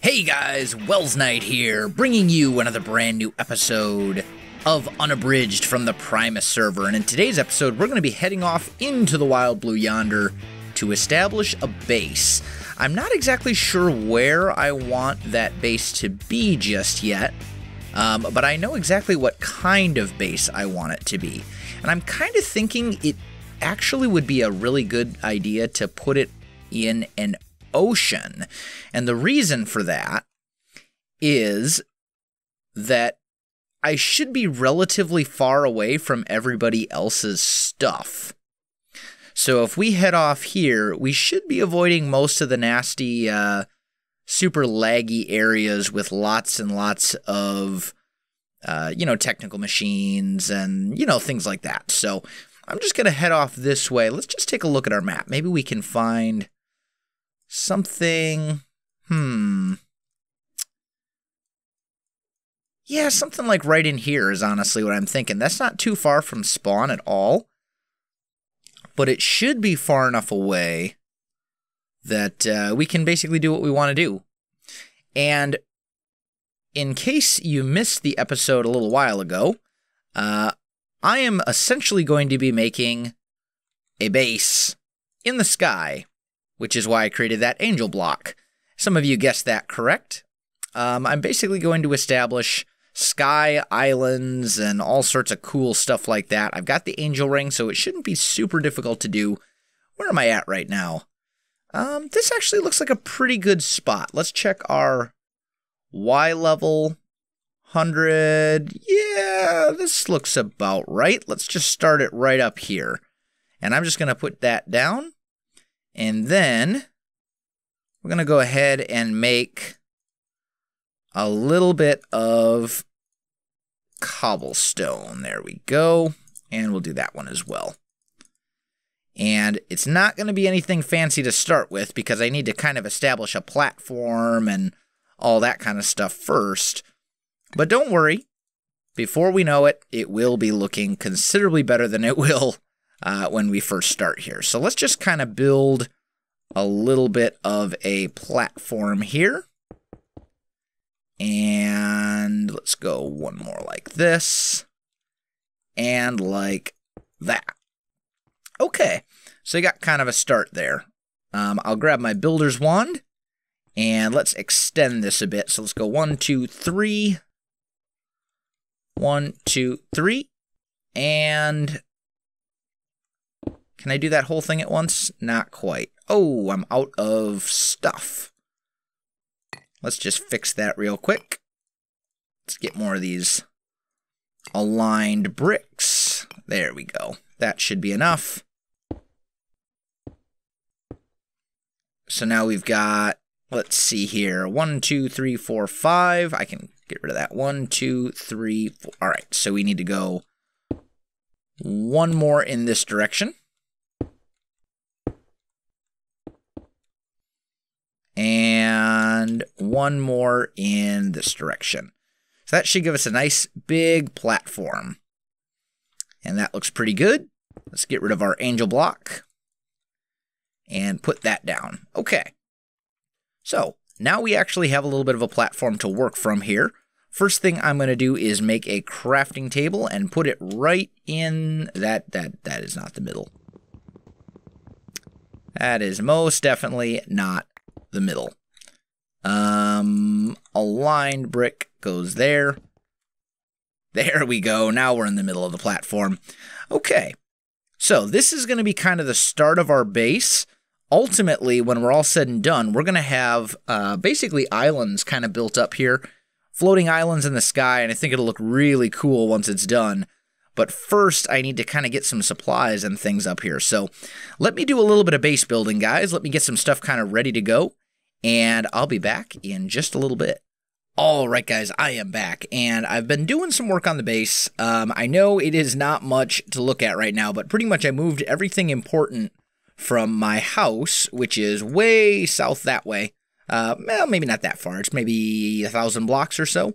Hey guys, Welsknight here, bringing you another brand new episode of Unabridged from the Primus server. And in today's episode, we're going to be heading off into the wild blue yonder to establish a base. I'm not exactly sure where I want that base to be just yet, but I know exactly what kind of base I want it to be. And I'm kind of thinking it actually would be a really good idea to put it in an ocean. And the reason for that is that I should be relatively far away from everybody else's stuff. So if we head off here, we should be avoiding most of the nasty, super laggy areas with lots and lots of, technical machines and, things like that. So I'm just going to head off this way. Let's just take a look at our map. Maybe we can find something, yeah, something like right in here is honestly what I'm thinking. That's not too far from spawn at all, but it should be far enough away that we can basically do what we want to do. And in case you missed the episode a little while ago, I am essentially going to be making a base in the sky, which is why I created that angel block. Some of you guessed that correct. I'm basically going to establish sky islands and all sorts of cool stuff like that. I've got the angel ring, so it shouldn't be super difficult to do. Where am I at right now? This actually looks like a pretty good spot. Let's check our Y level. 100. Yeah, this looks about right. Let's just start it right up here. And I'm just going to put that down. And then we're going to go ahead and make a little bit of cobblestone. There we go. And we'll do that one as well. And it's not going to be anything fancy to start with because I need to kind of establish a platform and all that kind of stuff first. But don't worry. Before we know it, it will be looking considerably better than it will when we first start here. So let's just kind of build a little bit of a platform here. And let's go one more like this. And like that. Okay, so you got kind of a start there. I'll grab my builder's wand. And let's extend this a bit. So let's go 1, 2, 3. 1, 2, 3. And can I do that whole thing at once? Not quite. Oh, I'm out of stuff. Let's just fix that real quick. Let's get more of these aligned bricks. There we go. That should be enough. So now we've got, let's see here, 1, 2, 3, 4, 5. I can get rid of that. 1, 2, 3, 4. All right, so we need to go one more in this direction. And one more in this direction. So that should give us a nice big platform. And that looks pretty good. Let's get rid of our angel block and put that down. Okay. So now we actually have a little bit of a platform to work from here. First thing I'm going to do is make a crafting table and put it right in that is not the middle. That is most definitely not the middle. Aligned brick goes there. There we go. Now we're in the middle of the platform. Okay. So this is going to be kind of the start of our base. Ultimately, when we're all said and done, we're going to have basically islands kind of built up here. Floating islands in the sky, and I think it'll look really cool once it's done. But first, I need to kind of get some supplies and things up here. So let me do a little bit of base building, guys. Let me get some stuff kind of ready to go. And I'll be back in just a little bit. All right, guys, I am back. And I've been doing some work on the base. I know it is not much to look at right now, but pretty much I moved everything important from my house, which is way south that way. Well, maybe not that far. It's maybe 1,000 blocks or so.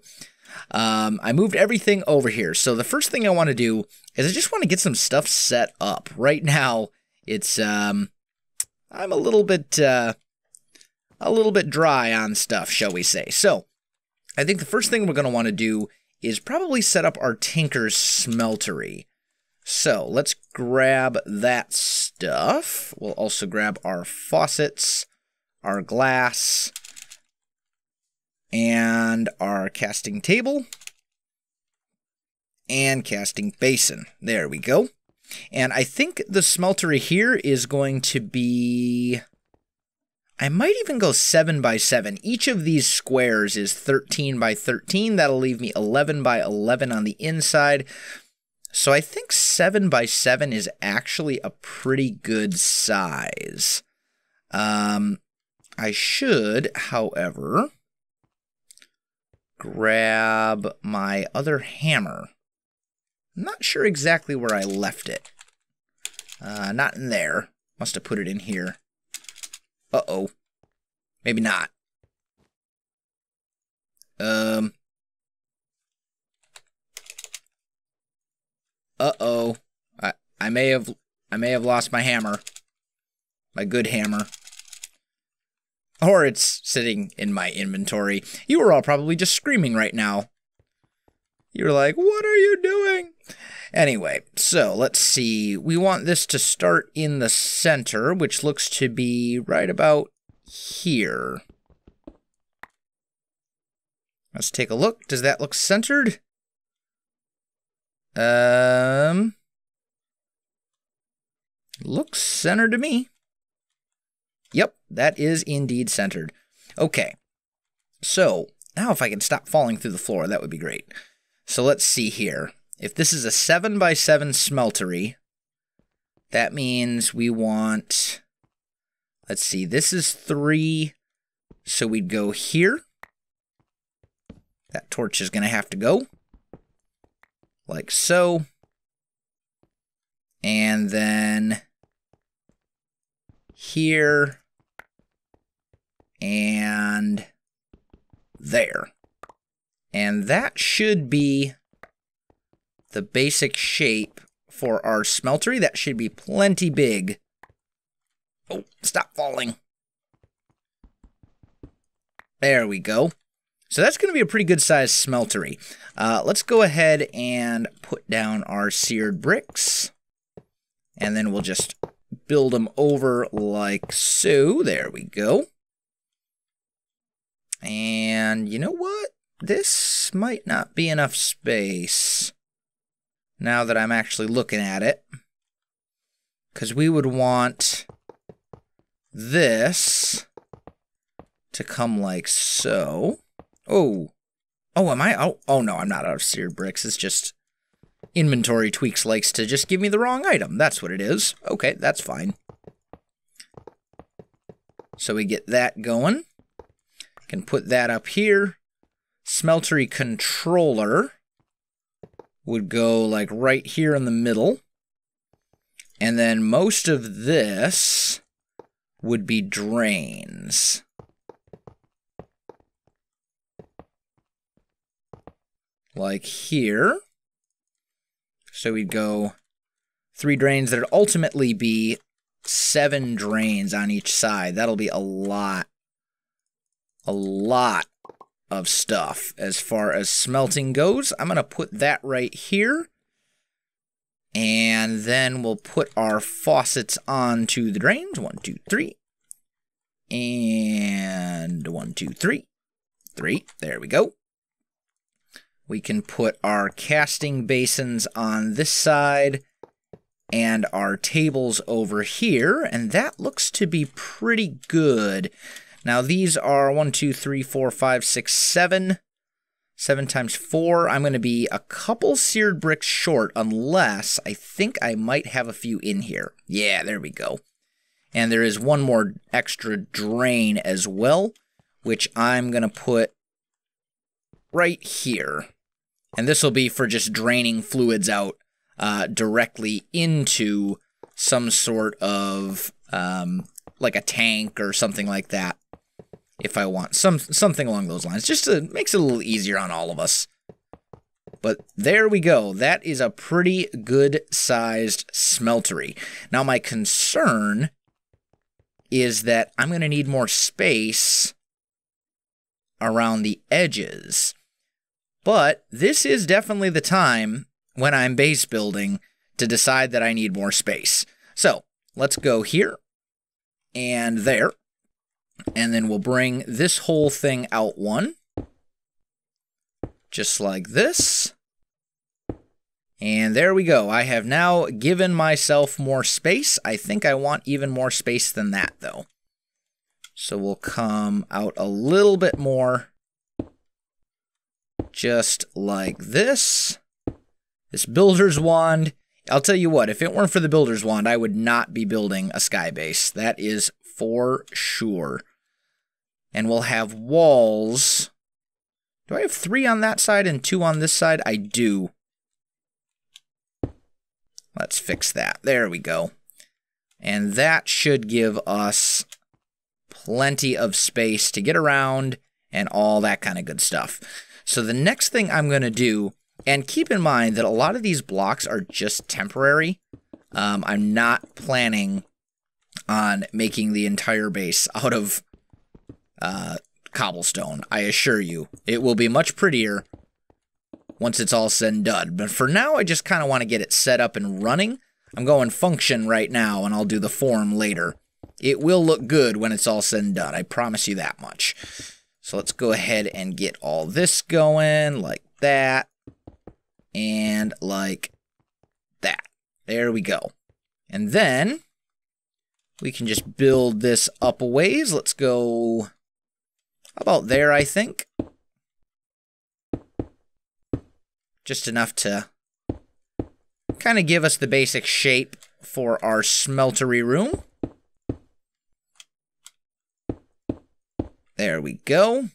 I moved everything over here. So the first thing I want to do is I just want to get some stuff set up. Right now, it's I'm a little bit a little bit dry on stuff, shall we say. So, I think the first thing we're going to want to do is probably set up our Tinker's Smeltery. So, let's grab that stuff. We'll also grab our faucets, our glass, and our casting table, and casting basin. There we go. And I think the Smeltery here is going to be... I might even go 7 by 7. Each of these squares is 13 by 13. That'll leave me 11 by 11 on the inside. So I think 7 by 7 is actually a pretty good size. I should, however, grab my other hammer. I'm not sure exactly where I left it. Not in there. Must have put it in here. Uh-oh. Maybe not. Uh-oh. I may have lost my hammer. My good hammer. Or it's sitting in my inventory. You were all probably just screaming right now. You're like, what are you doing? Anyway, so let's see. We want this to start in the center, which looks to be right about here. Let's take a look. Does that look centered? Looks centered to me. Yep, that is indeed centered. Okay, so now if I can stop falling through the floor, that would be great. So let's see here. If this is a 7 by 7 smeltery, that means we want, let's see, this is 3, so we'd go here. That torch is going to have to go, like so. And then here and there. And that should be the basic shape for our smeltery. That should be plenty big. Oh, stop falling. There we go. So that's going to be a pretty good sized smeltery. Let's go ahead and put down our seared bricks. And then we'll just build them over like so. There we go. And you know what? This might not be enough space now that I'm actually looking at it. Because we would want this to come like so. Oh, am I? Oh no, I'm not out of seared bricks. It's just inventory tweaks likes to just give me the wrong item. That's what it is. Okay, that's fine. So we get that going. Can put that up here. Smeltery controller would go like right here in the middle. And then most of this would be drains. Like here. So we'd go 3 drains. There'd ultimately be 7 drains on each side. That'll be a lot of stuff as far as smelting goes. I'm going to put that right here. And then we'll put our faucets onto the drains. 1, 2, 3. And 1, 2, 3. 3. There we go. We can put our casting basins on this side and our tables over here. And that looks to be pretty good. Now these are 1, 2, 3, 4, 5, 6, 7. 7 times 4. I'm going to be a couple seared bricks short unless I think I might have a few in here. Yeah, there we go. And there is one more extra drain as well, which I'm going to put right here. And this will be for just draining fluids out directly into some sort of like a tank or something like that. If I want something along those lines, just to makes it a little easier on all of us. But there we go. That is a pretty good sized smeltery. Now my concern is that I'm going to need more space around the edges. But this is definitely the time when I'm base building to decide that I need more space. So let's go here and there. And then we'll bring this whole thing out one. Just like this. And there we go. I have now given myself more space. I think I want even more space than that, though. So we'll come out a little bit more. Just like this. This builder's wand. I'll tell you what, if it weren't for the builder's wand, I would not be building a skybase. That is for sure. And we'll have walls. Do I have 3 on that side and 2 on this side? I do. Let's fix that. There we go. And that should give us plenty of space to get around and all that kind of good stuff. So the next thing I'm going to do, and keep in mind that a lot of these blocks are just temporary. I'm not planning on making the entire base out of cobblestone. I assure you, it will be much prettier once it's all said and done. But for now, I just kind of want to get it set up and running. I'm going function right now, and I'll do the form later. It will look good when it's all said and done. I promise you that much. So let's go ahead and get all this going like that. And like that. There we go. And then we can just build this up a ways. Let's go about there, I think. Just enough to kind of give us the basic shape for our smeltery room. There we go.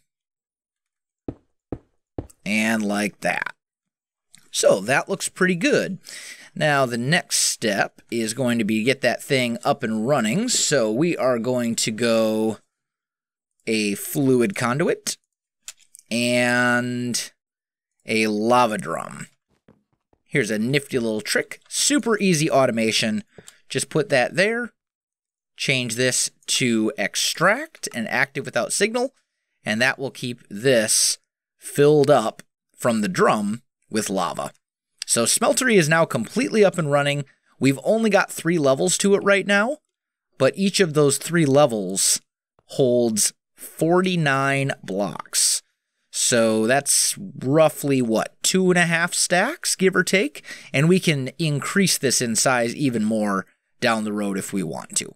And like that. So that looks pretty good. Now the next step is going to be get that thing up and running. So we are going to go a fluid conduit and a lava drum. Here's a nifty little trick. Super easy automation. Just put that there. Change this to extract and active without signal. And that will keep this filled up from the drum with lava. So Smeltery is now completely up and running. We've only got 3 levels to it right now. But each of those 3 levels holds 49 blocks. So that's roughly, what, 2.5 stacks, give or take? And we can increase this in size even more down the road if we want to.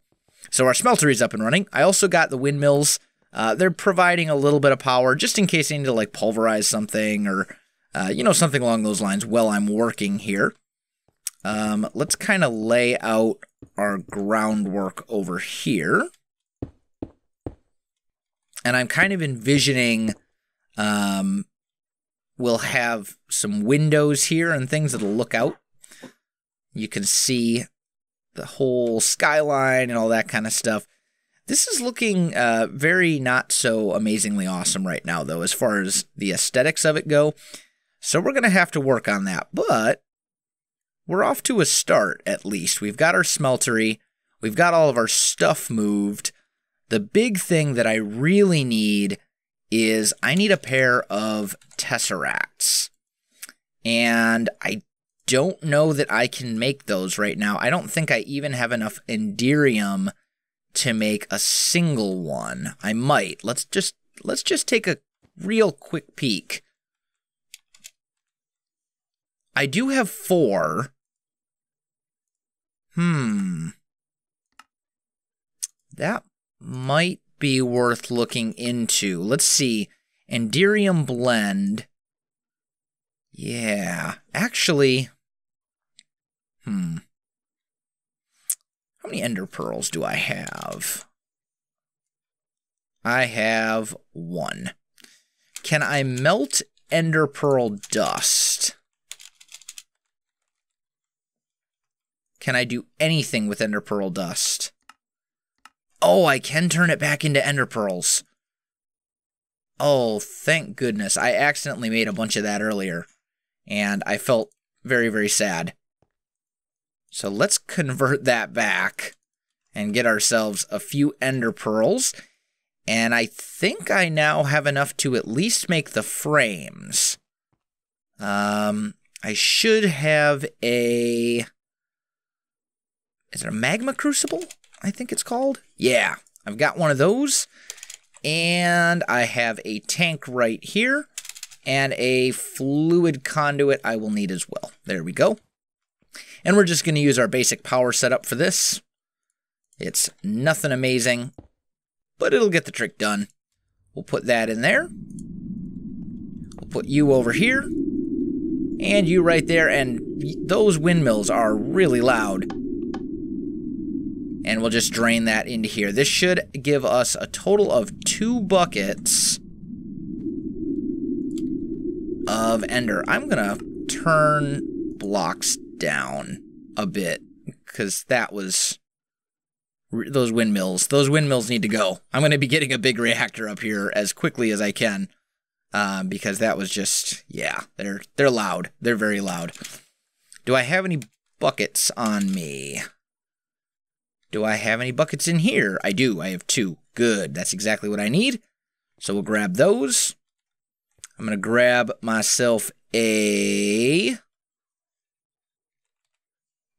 So our smeltery is up and running. I also got the windmills. They're providing a little bit of power just in case I need to like pulverize something or, you know, something along those lines while I'm working here. Let's kind of lay out our groundwork over here. And I'm kind of envisioning we'll have some windows here and things that'll look out. You can see the whole skyline and all that kind of stuff. This is looking very not so amazingly awesome right now, though, as far as the aesthetics of it go. So we're going to have to work on that. But we're off to a start, at least. We've got our smeltery. We've got all of our stuff moved. The big thing that I really need is I need a pair of tesseracts. And I don't know that I can make those right now. I don't think I even have enough enderium to make a single one. I might. Let's just take a real quick peek. I do have 4. That might be worth looking into. Let's see. Enderium blend. Yeah. Actually, how many ender pearls do I have? I have 1. Can I melt ender pearl dust? Can I do anything with ender pearl dust? Oh, I can turn it back into ender pearls. Oh, thank goodness. I accidentally made a bunch of that earlier, and I felt very, very sad. So let's convert that back. and get ourselves a few ender pearls. And I think I now have enough to at least make the frames. I should have a... Is it a magma crucible? I think it's called. Yeah, I've got one of those. And I have a tank right here. And a fluid conduit I will need as well. There we go. And we're just going to use our basic power setup for this. It's nothing amazing, but it'll get the trick done. We'll put that in there. We'll put you over here. And you right there. And those windmills are really loud. And we'll just drain that into here. This should give us a total of 2 buckets of ender. I'm going to turn blocks down a bit because that was... Those windmills need to go. I'm going to be getting a big reactor up here as quickly as I can because that was just, yeah, they're loud. They're very loud. Do I have any buckets on me? Do I have any buckets in here? I do. I have 2. Good. That's exactly what I need. So we'll grab those. I'm going to grab myself a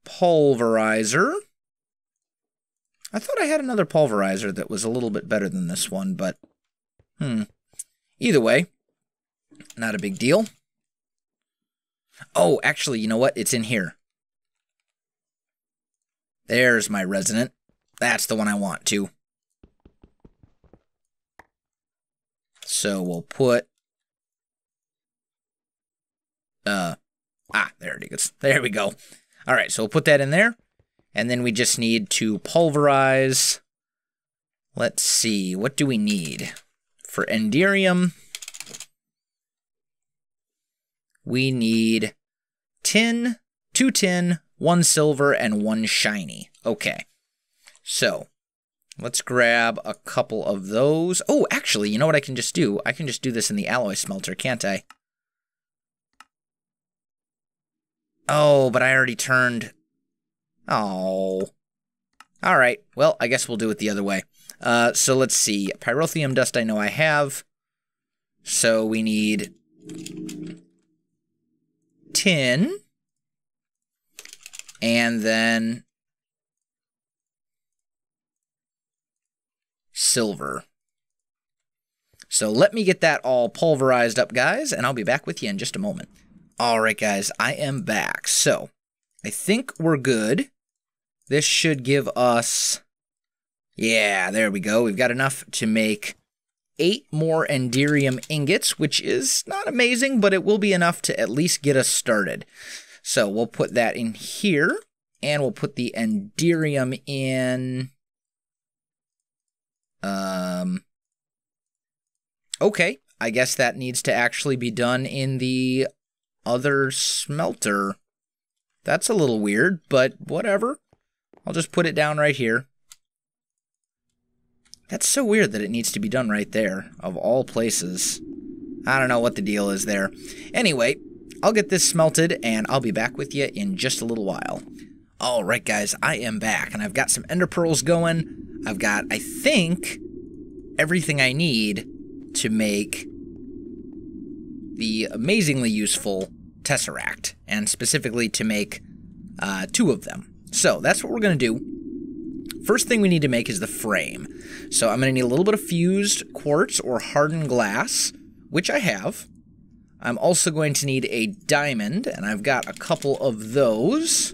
pulverizer. I thought I had another pulverizer that was a little bit better than this one, but either way, not a big deal. Oh, actually, you know what? It's in here. There's my resonant. That's the one I want too. So we'll put... there it is. There we go. All right, so we'll put that in there. And then we just need to pulverize. Let's see, what do we need? For enderium, we need tin, 2 tin, 1 silver, and 1 shiny. Okay, so let's grab a couple of those. Oh, actually, you know what I can just do? I can just do this in the alloy smelter, can't I? Oh, but I already turned... Oh. Alright, well, I guess we'll do it the other way. So let's see. Pyrotheum dust I know I have. So we need... tin. And then... silver. So let me get that all pulverized up, guys, and I'll be back with you in just a moment. Alright, guys, I am back. So, I think we're good. This should give us... Yeah, there we go. We've got enough to make 8 more enderium ingots, which is not amazing, but it will be enough to at least get us started. So we'll put that in here, and we'll put the enderium in... Okay, I guess that needs to actually be done in the other smelter. That's a little weird, but whatever. I'll just put it down right here. That's so weird that it needs to be done right there, of all places. I don't know what the deal is there. Anyway, I'll get this smelted, and I'll be back with you in just a little while. Alright guys, I am back, and I've got some ender pearls going. I've got, I think, everything I need to make the amazingly useful tesseract, and specifically to make 2 of them. So that's what we're going to do. First thing we need to make is the frame. So I'm going to need a little bit of fused quartz or hardened glass, which I have. I'm also going to need a diamond, and I've got a couple of those.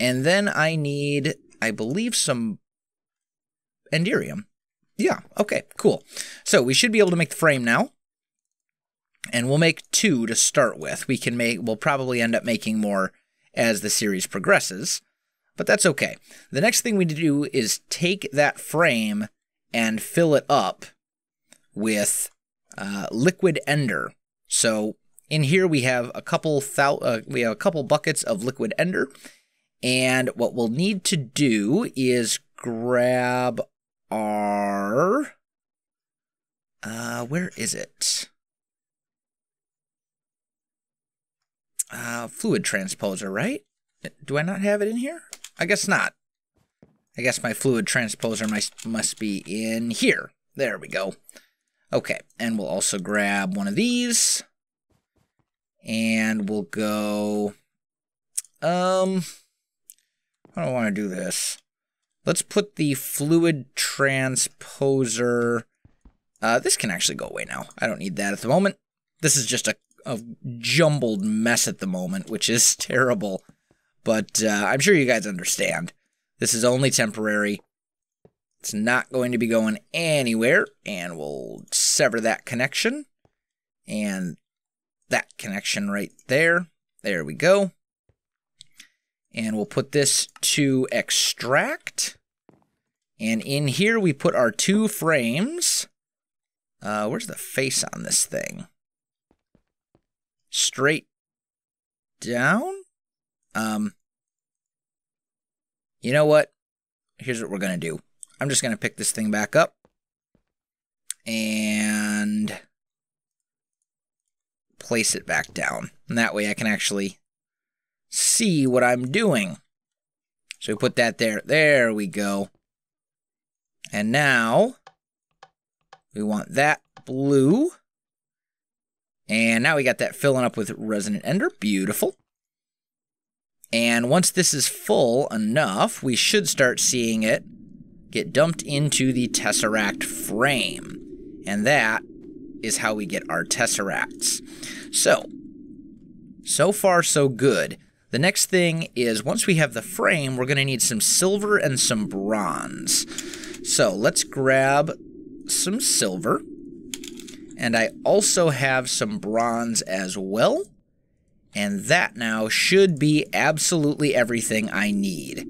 And then I need, I believe, some enderium. Yeah, okay, cool. So we should be able to make the frame now. And we'll make 2 to start with. We'll probably end up making more as the series progresses, but that's okay. The next thing we need to do is take that frame and fill it up with liquid ender. So in here we have a couple buckets of liquid ender, and what we'll need to do is grab our where is it? Fluid transposer, right? Do I not have it in here? I guess not. I guess my fluid transposer must be in here. There we go. Okay, and we'll also grab one of these. And we'll go... how do I want to do this? Let's put the fluid transposer... this can actually go away now. I don't need that at the moment. This is just a jumbled mess at the moment, which is terrible. But I'm sure you guys understand. This is only temporary. It's not going to be going anywhere. And we'll sever that connection. And that connection right there. There we go. And we'll put this to extract. And in here we put our 2 frames. Where's the face on this thing? Straight down? You know what? Here's what we're going to do. I'm just going to pick this thing back up. And place it back down. And that way I can actually see what I'm doing. So we put that there. There we go. And now we want that blue. And now we got that filling up with resonant ender. Beautiful. And once this is full enough, we should start seeing it get dumped into the tesseract frame. And that is how we get our tesseracts. So far so good. The next thing is, once we have the frame, we're going to need some silver and some bronze. So let's grab some silver. And I also have some bronze as well. And that now should be absolutely everything I need.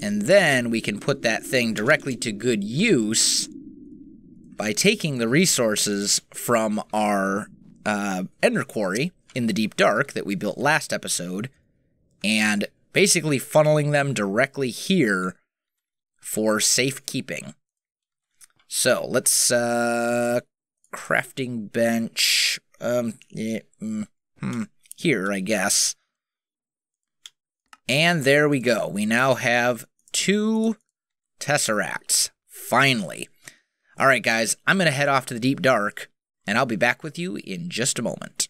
And then we can put that thing directly to good use by taking the resources from our ender quarry in the deep dark that we built last episode and basically funneling them directly here for safekeeping. So let's crafting bench here, I guess. And there we go. We now have 2 tesseracts. Finally. All right, guys, I'm going to head off to the deep dark, and I'll be back with you in just a moment.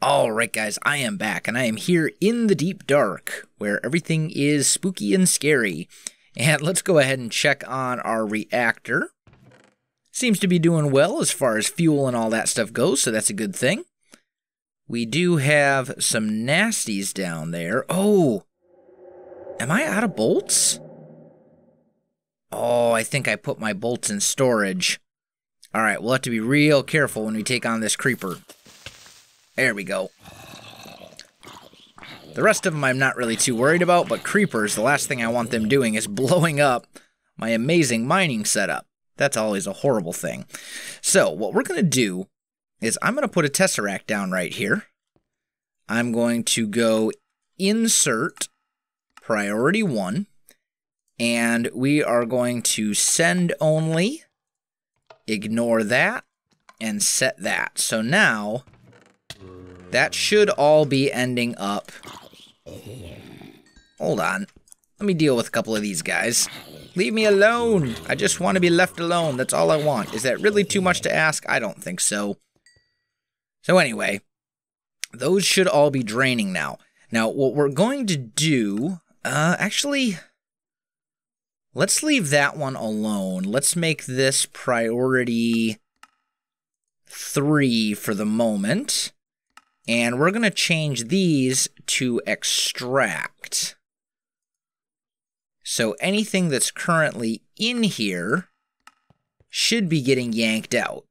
All right, guys, I am back, and I am here in the deep dark, where everything is spooky and scary. And let's go ahead and check on our reactor. Seems to be doing well as far as fuel and all that stuff goes, so that's a good thing. We do have some nasties down there. Oh, am I out of bolts? Oh, I think I put my bolts in storage. All right, we'll have to be real careful when we take on this creeper. There we go. The rest of them I'm not really too worried about, but creepers, the last thing I want them doing is blowing up my amazing mining setup. That's always a horrible thing. So what we're going to do is I'm going to put a tesseract down right here. I'm going to go insert priority 1. And we are going to send only, ignore that, and set that. So now, that should all be ending up. Hold on. Let me deal with a couple of these guys. Leave me alone. I just want to be left alone. That's all I want. Is that really too much to ask? I don't think so. So anyway, those should all be draining now. Now, what we're going to do, actually, let's leave that one alone. Let's make this priority 3 for the moment. And we're going to change these to extract. So anything that's currently in here should be getting yanked out.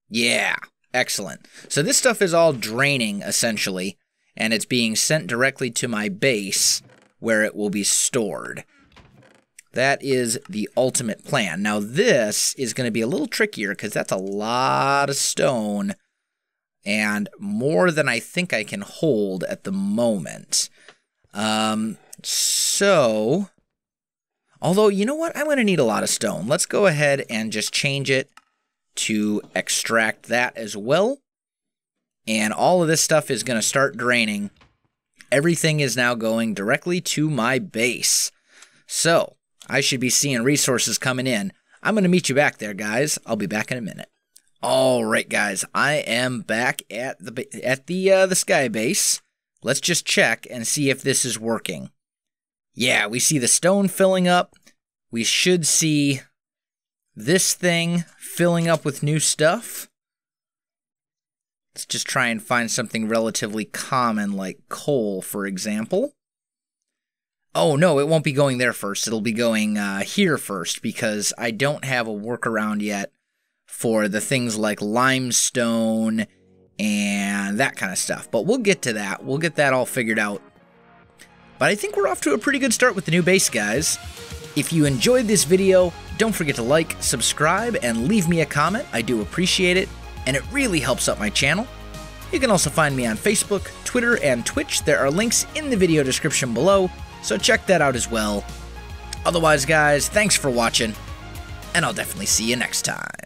Yeah, excellent. So this stuff is all draining, essentially, and it's being sent directly to my base where it will be stored. That is the ultimate plan. Now this is going to be a little trickier because that's a lot of stone and more than I think I can hold at the moment. So, although, you know what? I'm going to need a lot of stone. Let's go ahead and just change it to extract that as well. And all of this stuff is going to start draining everything is now going directly to my base. So, I should be seeing resources coming in. I'm going to meet you back there, guys. I'll be back in a minute. All right, guys. I am back at the Skybase. Let's just check and see if this is working. Yeah, we see the stone filling up. We should see this thing filling up with new stuff. Let's just try and find something relatively common like coal, for example. Oh, no, it won't be going there first. It'll be going here first because I don't have a workaround yet for the things like limestone and that kind of stuff. But we'll get to that. We'll get that all figured out. But I think we're off to a pretty good start with the new base, guys. If you enjoyed this video, don't forget to like, subscribe, and leave me a comment. I do appreciate it, and it really helps out my channel. You can also find me on Facebook, Twitter, and Twitch. There are links in the video description below, so check that out as well. Otherwise, guys, thanks for watching, and I'll definitely see you next time.